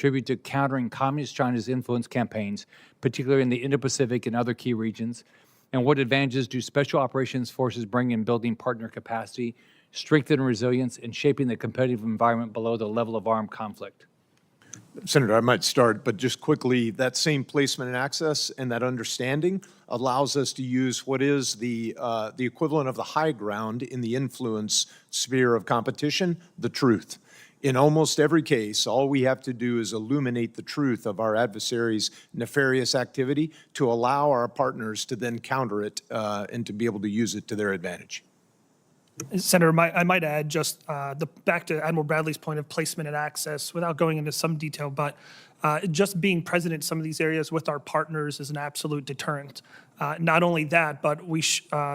contribute to countering Communist China's influence campaigns, particularly in the Indo-Pacific and other key regions? And what advantages do Special Operations Forces bring in building partner capacity, strengthening resilience, and shaping the competitive environment below the level of armed conflict? Senator, I might start, but just quickly, that same placement and access and that understanding allows us to use what is the equivalent of the high ground in the influence sphere of competition, the truth. In almost every case, all we have to do is illuminate the truth of our adversaries' nefarious activity to allow our partners to then counter it and to be able to use it to their advantage. Senator, I might add just back to Admiral Bradley's point of placement and access, without going into some detail, but just being present in some of these areas with our partners is an absolute deterrent. Not only that, but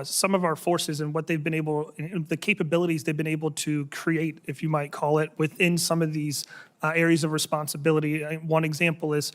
some of our forces and what they've been able, the capabilities they've been able to create, if you might call it, within some of these areas of responsibility. One example is,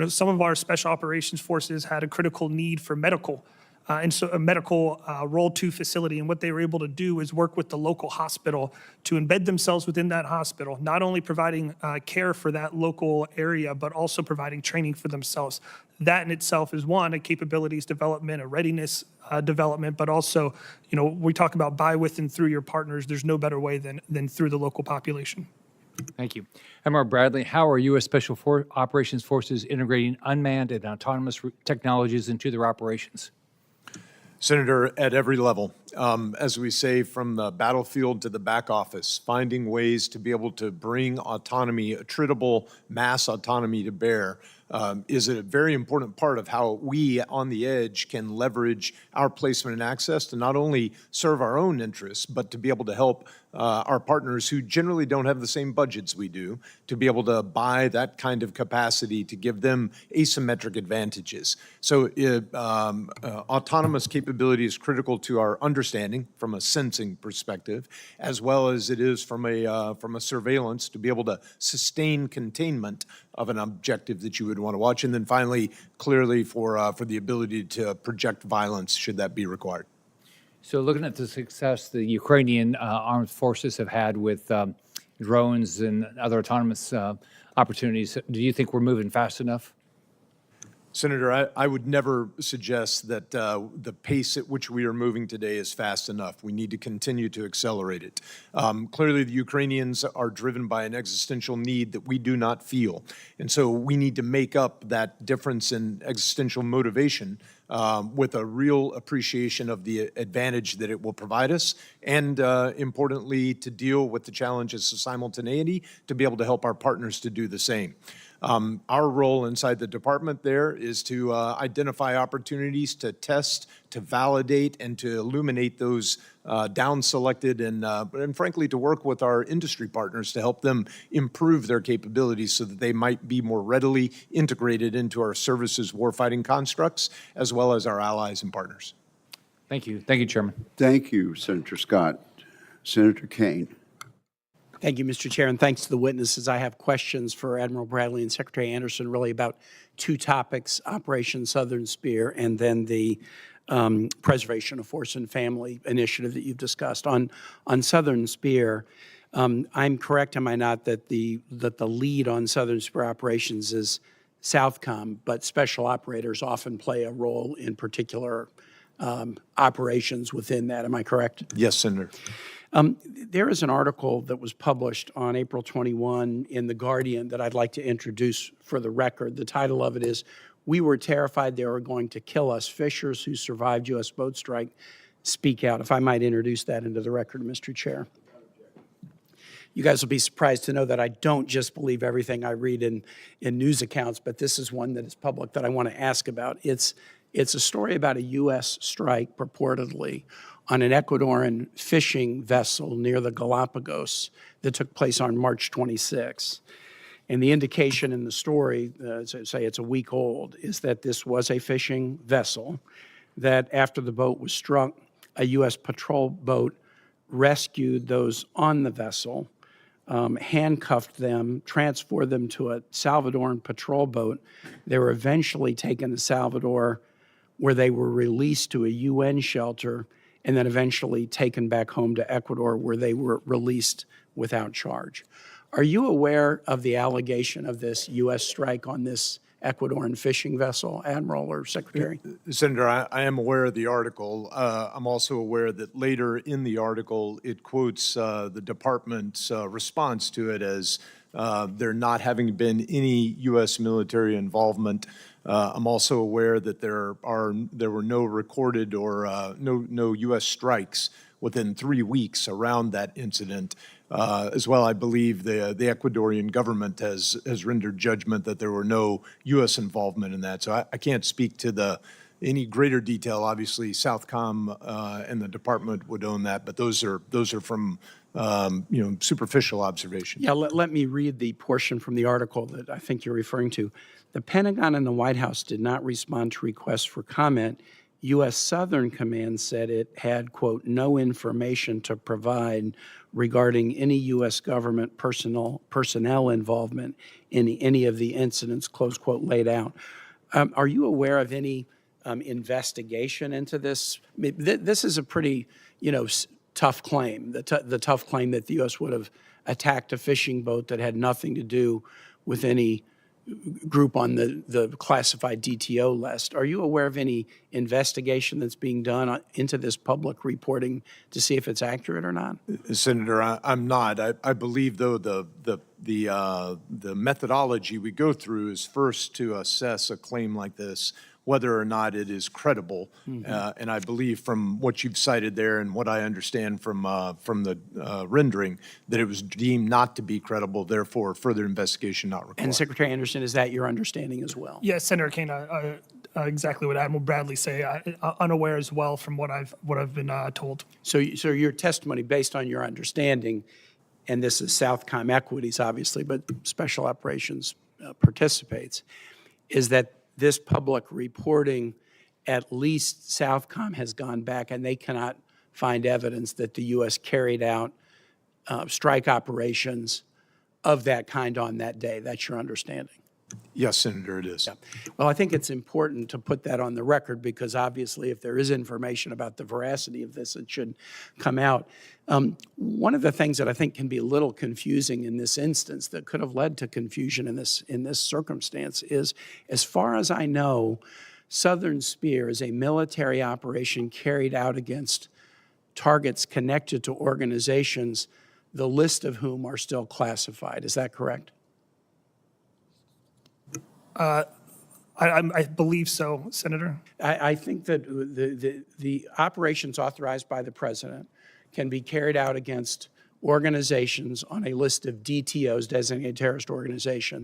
some of our special operations forces had a critical need for medical. And so a medical Role 2 facility, and what they were able to do is work with the local hospital to embed themselves within that hospital, not only providing care for that local area, but also providing training for themselves. That in itself is one, a capabilities development, a readiness development, but also, we talk about by, with, and through your partners. There's no better way than through the local population. Thank you. Admiral Bradley, how are U.S. Special Operations Forces integrating unmanned and autonomous technologies into their operations? Senator, at every level, as we say, from the battlefield to the back office, finding ways to be able to bring autonomy, attritable mass autonomy to bear is a very important part of how we on the edge can leverage our placement and access to not only serve our own interests, but to be able to help our partners who generally don't have the same budgets we do, to be able to buy that kind of capacity to give them asymmetric advantages. So autonomous capability is critical to our understanding from a sensing perspective, as well as it is from a surveillance to be able to sustain containment of an objective that you would want to watch. And then finally, clearly for the ability to project violence should that be required. So looking at the success the Ukrainian armed forces have had with drones and other autonomous opportunities, do you think we're moving fast enough? Senator, I would never suggest that the pace at which we are moving today is fast enough. We need to continue to accelerate it. Clearly, the Ukrainians are driven by an existential need that we do not feel. And so we need to make up that difference in existential motivation with a real appreciation of the advantage that it will provide us, and importantly, to deal with the challenges of simultaneity, to be able to help our partners to do the same. Our role inside the department there is to identify opportunities to test, to validate, and to illuminate those down-selected and frankly, to work with our industry partners to help them improve their capabilities so that they might be more readily integrated into our services warfighting constructs, as well as our allies and partners. Thank you. Thank you, Chairman. Thank you, Senator Scott. Senator Kaine. Thank you, Mr. Chair, and thanks to the witnesses. I have questions for Admiral Bradley and Secretary Anderson really about two topics, Operation Southern Spear and then the Preservation of Force and Family initiative that you've discussed. On Southern Spear, I'm correct, am I not, that the lead on Southern Spear operations is Southcom, but special operators often play a role in particular operations within that. Am I correct? Yes, Senator. There is an article that was published on April 21 in The Guardian that I'd like to introduce for the record. The title of it is, "We Were Terrified They Were Going to Kill Us. Fishers Who Survived U.S. Boat Strike Speak Out." If I might introduce that into the record, Mr. Chair. You guys will be surprised to know that I don't just believe everything I read in news accounts, but this is one that is public that I want to ask about. It's a story about a U.S. strike, purportedly, on an Ecuadorian fishing vessel near the Galapagos that took place on March 26. And the indication in the story, say it's a week old, is that this was a fishing vessel, that after the boat was struck, a U.S. patrol boat rescued those on the vessel, handcuffed them, transported them to a Salvadoran patrol boat. They were eventually taken to Salvador, where they were released to a UN shelter, and then eventually taken back home to Ecuador, where they were released without charge. Are you aware of the allegation of this U.S. strike on this Ecuadorian fishing vessel, Admiral or Secretary? Senator, I am aware of the article. I'm also aware that later in the article, it quotes the department's response to it as there not having been any U.S. military involvement. I'm also aware that there were no recorded or no U.S. strikes within 3 weeks around that incident. As well, I believe the Ecuadorian government has rendered judgment that there were no U.S. involvement in that. So I can't speak to any greater detail. Obviously, Southcom and the department would own that, but those are from superficial observations. Yeah, let me read the portion from the article that I think you're referring to. The Pentagon and the White House did not respond to requests for comment. U.S. Southern Command said it had, quote, no information to provide regarding any U.S. government personnel involvement in any of the incidents, close quote, laid out. Are you aware of any investigation into this? I mean, this is a pretty, tough claim, the tough claim that the U.S. would have attacked a fishing boat that had nothing to do with any group on the classified DTO list. Are you aware of any investigation that's being done into this public reporting to see if it's accurate or not? Senator, I'm not. I believe, though, the methodology we go through is first to assess a claim like this, whether or not it is credible. And I believe from what you've cited there and what I understand from the rendering, that it was deemed not to be credible, therefore further investigation not required. And Secretary Anderson, is that your understanding as well? Yes, Senator Kane, exactly what Admiral Bradley say. Unaware as well from what I've been told. So your testimony, based on your understanding, and this is Southcom Equities, obviously, but Special Operations participates, is that this public reporting, at least Southcom has gone back and they cannot find evidence that the U.S. carried out strike operations of that kind on that day. That's your understanding? Yes, Senator, it is. Well, I think it's important to put that on the record because obviously if there is information about the veracity of this, it should come out. One of the things that I think can be a little confusing in this instance that could have led to confusion in this circumstance is, as far as I know, Southern Spear is a military operation carried out against targets connected to organizations, the list of whom are still classified. Is that correct? I believe so, Senator. I think that the operations authorized by the president can be carried out against organizations on a list of DTOs, designated terrorist organizations,